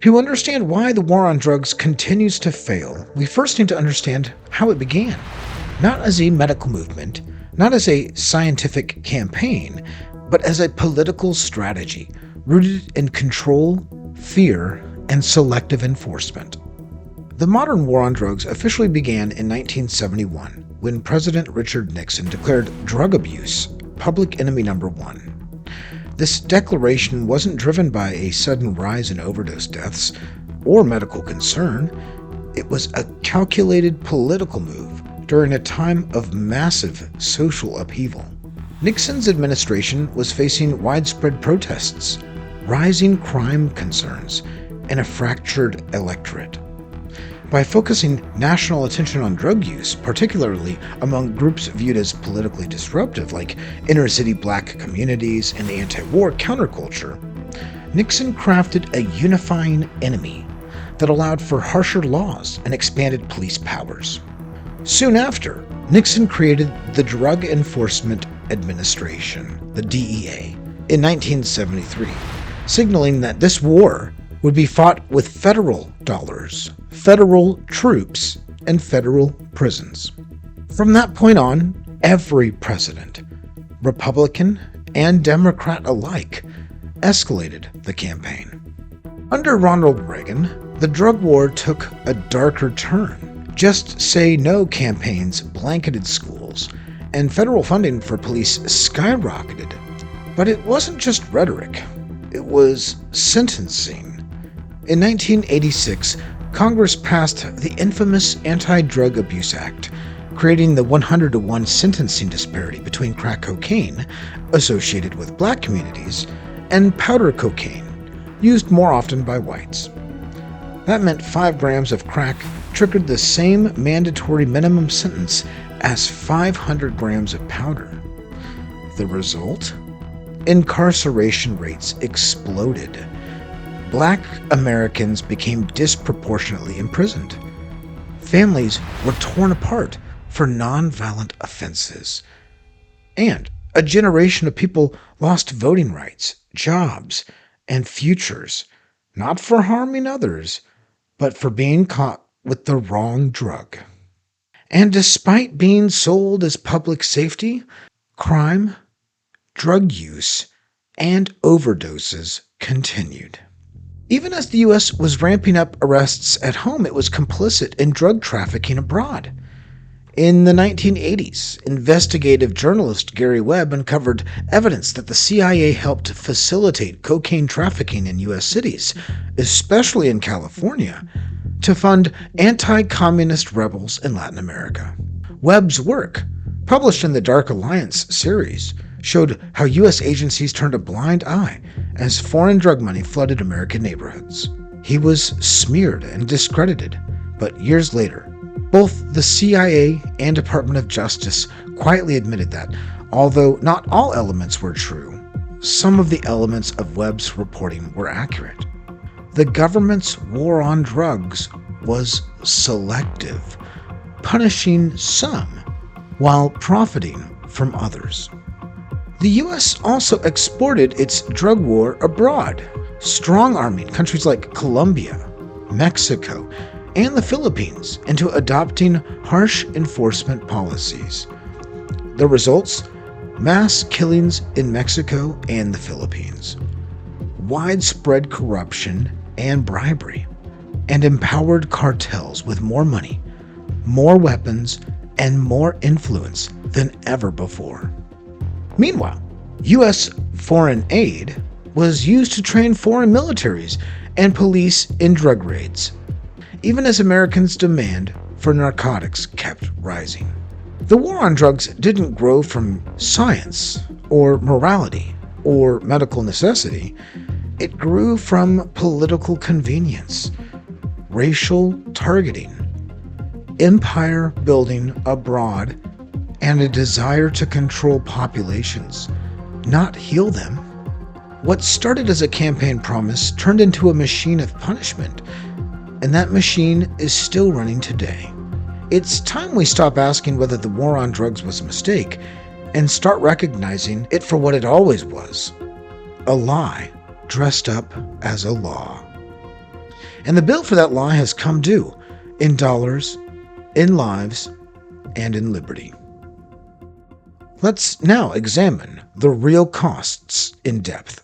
To understand why the war on drugs continues to fail, we first need to understand how it began. Not as a medical movement, not as a scientific campaign, but as a political strategy rooted in control, fear, and selective enforcement. The modern war on drugs officially began in 1971 when President Richard Nixon declared drug abuse public enemy number one. This declaration wasn't driven by a sudden rise in overdose deaths or medical concern. It was a calculated political move during a time of massive social upheaval. Nixon's administration was facing widespread protests, rising crime concerns, and a fractured electorate. By focusing national attention on drug use, particularly among groups viewed as politically disruptive like inner-city black communities and the anti-war counterculture, Nixon crafted a unifying enemy that allowed for harsher laws and expanded police powers. Soon after, Nixon created the Drug Enforcement Administration, the DEA, in 1973, signaling that this war would be fought with federal dollars, federal troops, and federal prisons. From that point on, every president, Republican and Democrat alike, escalated the campaign. Under Ronald Reagan, the drug war took a darker turn. Just Say No campaigns blanketed schools, and federal funding for police skyrocketed. But it wasn't just rhetoric, it was sentencing. In 1986, Congress passed the infamous Anti-Drug Abuse Act, creating the 100-to-1 sentencing disparity between crack cocaine, associated with black communities, and powder cocaine, used more often by whites. That meant 5 grams of crack triggered the same mandatory minimum sentence as 500 grams of powder. The result? Incarceration rates exploded. Black Americans became disproportionately imprisoned. Families were torn apart for nonviolent offenses. And a generation of people lost voting rights, jobs, and futures, not for harming others, but for being caught with the wrong drug. And despite being sold as public safety, crime, drug use, and overdoses continued. Even as the U.S. was ramping up arrests at home, it was complicit in drug trafficking abroad. In the 1980s, investigative journalist Gary Webb uncovered evidence that the CIA helped facilitate cocaine trafficking in U.S. cities, especially in California, to fund anti-communist rebels in Latin America. Webb's work, published in the Dark Alliance series, showed how U.S. agencies turned a blind eye as foreign drug money flooded American neighborhoods. He was smeared and discredited, but years later, both the CIA and Department of Justice quietly admitted that, although not all elements were true, some of the elements of Webb's reporting were accurate. The government's war on drugs was selective, punishing some while profiting from others. The U.S. also exported its drug war abroad, strong-arming countries like Colombia, Mexico, and the Philippines into adopting harsh enforcement policies. The results? Mass killings in Mexico and the Philippines, widespread corruption and bribery, and empowered cartels with more money, more weapons, and more influence than ever before. Meanwhile, U.S. foreign aid was used to train foreign militaries and police in drug raids, even as Americans' demand for narcotics kept rising. The war on drugs didn't grow from science or morality or medical necessity. It grew from political convenience, racial targeting, empire building abroad, and a desire to control populations, not heal them. What started as a campaign promise turned into a machine of punishment, and that machine is still running today. It's time we stop asking whether the war on drugs was a mistake and start recognizing it for what it always was, a lie dressed up as a law. And the bill for that lie has come due in dollars, in lives, and in liberty. Let's now examine the real costs in depth.